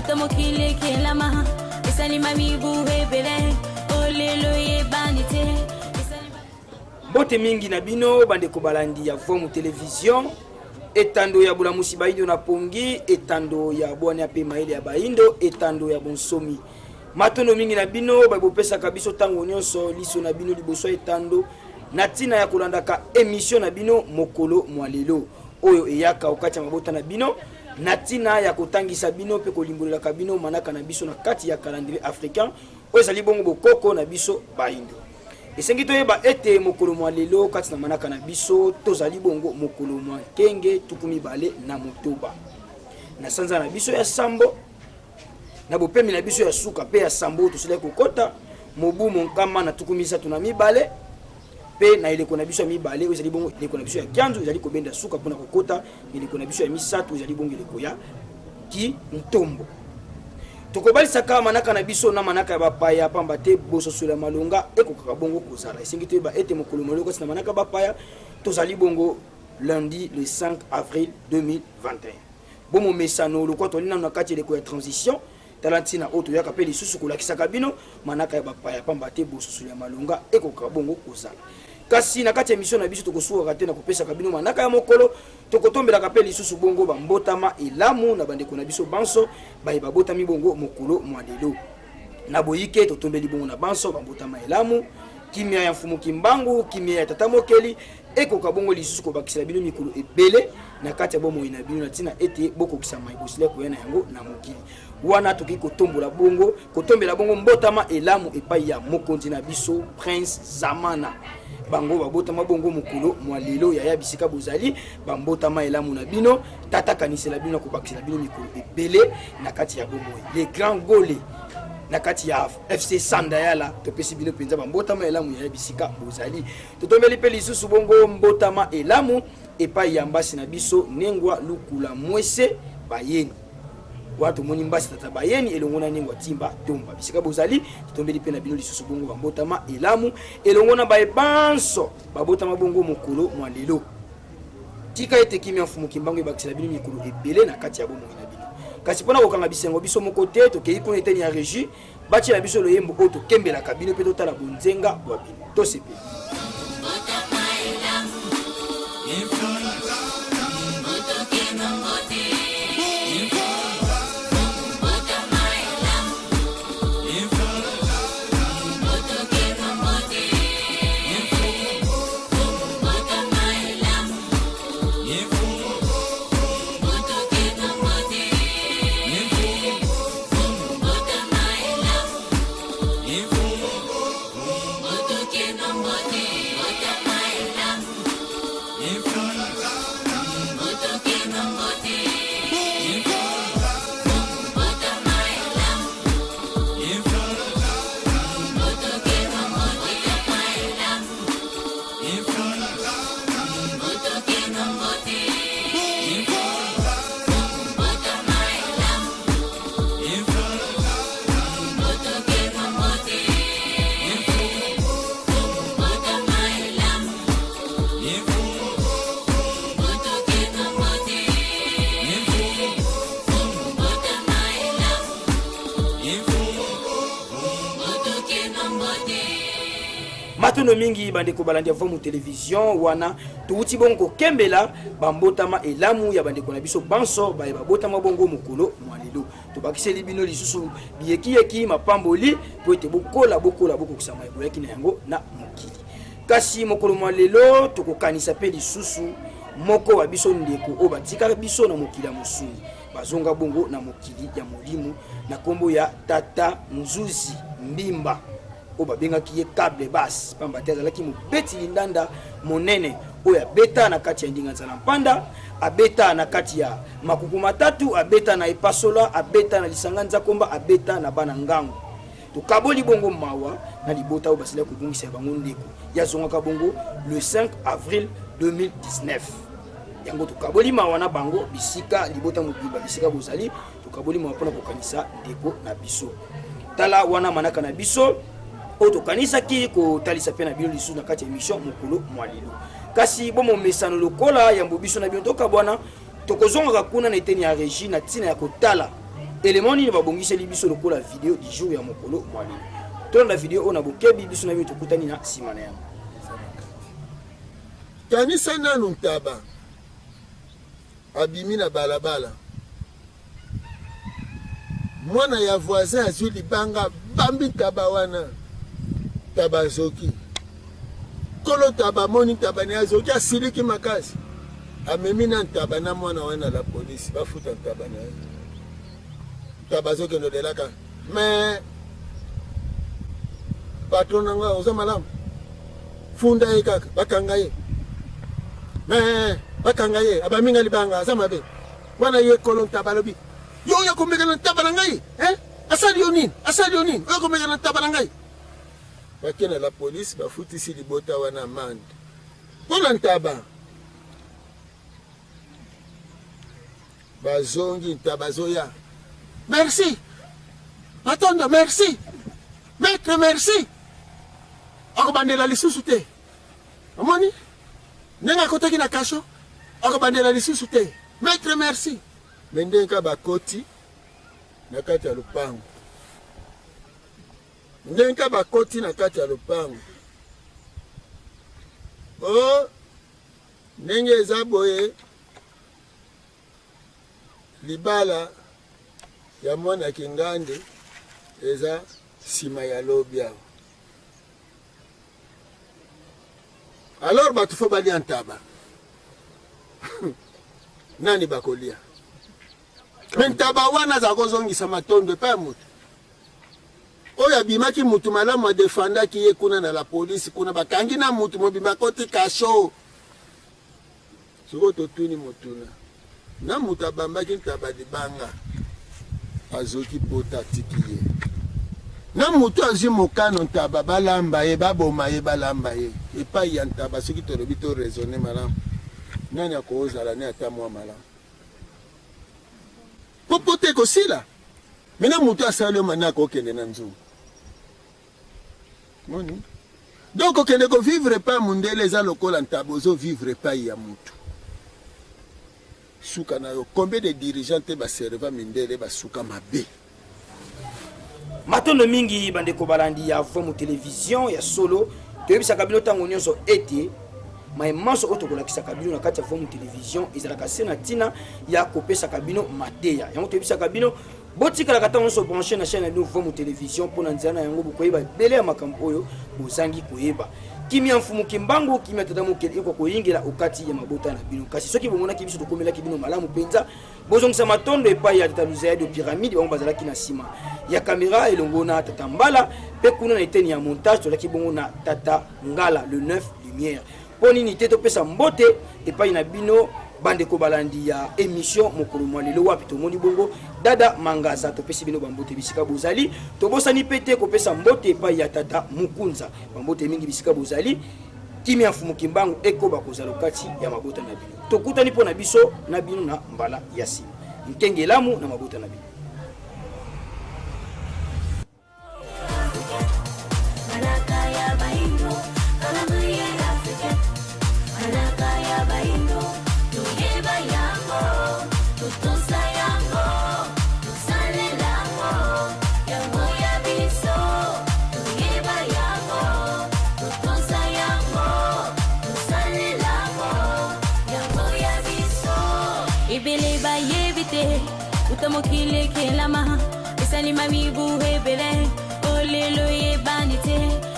Motomo kile kelama Isali mami buhe bele Olelo ye banite. Mbote mingi na bino bande ko balandi ya Vomu Television. Etando ya Bulamusi Baindo na Pongi, etando ya Bwana ya Pemaile ya Baindo, etando ya Bonsomi. Matono mingi na bino babopesa kabiso tango nyonso liso na bino liboso etando natina ya kolandaka émission na bino mokolo mwalelo oyo eyaka okati ya mabota na bino natina ya kotangisa bino pe kolimbolela kabino manaka na biso na kati ya calendrier africain oyo ezali bongo bokoko na biso Baindo. Esengi toyeba ete mokolo mwalelo kati na manaka na biso tozali bongo mokolo mwa kenge tukumi bale na motoba na sanza na biso ya sambo na bopemi na biso ya suka pe ya sambo tosile kokota mobu monkama na tukumisa tuna mibale pe na ileko na biso ya mibale ezali bongo ileko na biso ya kianzu ezali kobenda suka pona kokota ileko na biso ya misatu ezali bongo ileko ya ki ntombo tokobalisa kama manaka na biso na manaka ya bapaya pamba te bososola malonga ekokaka bongo kozala esengi toyeba ete mokolo moloko na manaka bapaya tozali bongo lundi le 5 avril 2021 bomo mesano lokwa tolina na kati ileko ya transition talantina oto yaka pe lisusu kolakisa kabino manaka ya bapaya pamba te bososola malonga ekokaka bongo kozala kasi na kati ya mission na biso tokosuka te na kopesa kabino manaka ya mokolo tokotombela ka pe lisusu bongo bambotama elamu na bandeko na biso banso baye babotami bongo mokolo mwadelo na boyike totombeli bongo na banso bambotama elamu kimia ya mfumu kimbangu kimia ya tata mokeli ekoka bongo lisusu kobakisa bino mikolo ebele na kati ya bomo ina bino na tina ete bokokisa maibosile koyana yango na mokili wana toki kotombela bongo mbotama elamu epai ya mokonzi na biso Prince Zamana bango babotama bongo mokolo mwalelo ya bisika bozali bambotama elamu na bino tata kanisela bino kobakisa bino mikolo ebele na kati ya bomo les grands gole na kati ya FC Sandayala topesi bino penza bambotama elamu ya bisika bozali totombeli pe lisusu bongo mbotama elamu epai ya mbasi na biso nengwa lukula mwese bayeni watu moni mbasi tata bayeni elongona nengwa timba tomba bisika bozali totombeli pe na bino lisusu bongo bambotama elamu elongona baebanso babotama bongo mokolo mwalelo tika ete kimia mfumu kimbango ebakisela bino mikolo ebele na kati ya bomo na bino kasi pona kokanga bisengo biso moko te tokei kuna eteni ya régie bati na biso loyembo oyo tokembela kabino pe totala bonzenga wa bino tosepeli matono mingi bandeko balandi Vomu Television wana tuuti bongo kembela bambotama elamu ya bandeko na biso banso baye babotama bongo mokolo mwalelo tobakiseli bino lisusu biyeki mapamboli po ete bokola bokokisa mayiboyaki na yango na mokili kasi mokolo mwalelo tokokanisa pe lisusu moko wa biso ndeko o batika biso na mokili ya mosuni bazonga bongo na mokili ya molimu na kombo ya Tata Nzuzi Mbimba oba benga kiye câble basse pamba te azalaki mobeti lindanda monene oya beta na kati ya ndinga nzala mpanda abeta na kati ya makuku matatu abeta na epasola abeta na lisanga nzakomba abeta na bana ngango tokaboli bongo mawa na libota oyo basila kobungisa bango ndeko yazongaka bongo le 5 avril 2019 yango tokaboli mawa na bango bisika libota mobimba bisika bozali tokaboli mawa mpona kokanisa ndeko na biso tala wana manaka na biso oto kanisa ki ko talisa pe na bino lisusu na kati ya émission mokolo mwalelo kasi bomo mesano lokola ya mbobiso na bino toka bwana tokozonga kuna na eteni ya régie na tina ya kotala élément nini babongiseli biso lokola vidéo du jour ya mokolo mwaleli tolanda vidéo ona bokebi biso na biso tokutani na nsima na yango kanisa nanu ntaba abimi na balabala mwana ya voisin azwi libanga bambi taba wana taba zoki kolo taba moni taba ne azoki asiliki makasi amemi na ntaba na mwana wana la polisi bafuta ntaba na ye taba zoki ndodelaka me patron nanga oza malamu funda ye kaka bakanga ye me bakanga ye abaminga libanga aza mabe mwana ye kolo ntaba lobi yo ya komeka na ntaba na ngai asali yo nini oyo komeka na ntaba na ngai bakena la polisi bafutisi libota wana amande mpona ntaba bazongi ntaba zoya merci matondo merci maître merci akobandela lisusu te omoni ndenge akotaki na kasho akobandela lisusu te maître merci me ndenge ka bakoti na kati ya lupango ndenge ka bakoti na kati ya lupango o ndenge eza boye libala ya mwana kingande eza nsima ya lobi awa alors bato fo balia ntaba nani bakolia me ntaba wana aza kozongisa matondo epai ya motu oyo abimaki mutu malamu adefandaki ye kuna na la polisi kuna bakangi na mutu mobima koti kasho soko totuni motuna na mutu abambaki ntaba libanga azoki pota atiki ye na mutu azwi mokano ntaba balamba ye baboma ye balamba ye epai ya ntaba soki tolobi to raisonne malamu nani akozala ne ata mwa malamu popo te kosila mena mutu asali yo mani akokende na nzungu moni donc okende kovivre pa mundele eza lokola ntaba ozovivre epai ya mutu suka na yo combien de dirigeants te baserva mindele basuka mabe matondo mingi bandeko balandi ya vomu télévision ya solo toyebisaka bino ntango nyonso ete mayemanso oyo tokolakisaka bino na kati ya vomu télévision ezalaka se na ntina ya kopesaka bino mateya yango toyebisaka bino botikalaka ntango nyonso branche na chaîne ya bino vomu télévision mpo na nzela na yango bokoyeba ebele ya makambo oyo bozangi koyeba kimia mfumu kimbangu kimia tata mokeli eko koyingela okati ya mabota na bino kasi soki bomonaki biso tokomelaki bino malamu mpenza bozongisa matondo epai ya tata Luzaide de pyramide bango bazalaki na nsima ya kamera elongo na tata mbala mpe kuna na eteni ya montage tozalaki bongo na tata ngala le 9 lumière mpo nini te topesa mbote epai na bino bandeko balandi ya émission mokolo mwa lelo wapi tomoni bongo dada mangaza topesi bino bambote bisika bozali tobosani pe te kopesa mbote epai ya tata mukunza bambote mingi bisika bozali kimia mfumu kimbangu ekoba kozala kati ya mabota na bino tokutani mpo na biso na bino na mbala ya nsima nkengelamu na mabota na bino Utamokile kelama, esali mamibu hebele, olelo ye banite.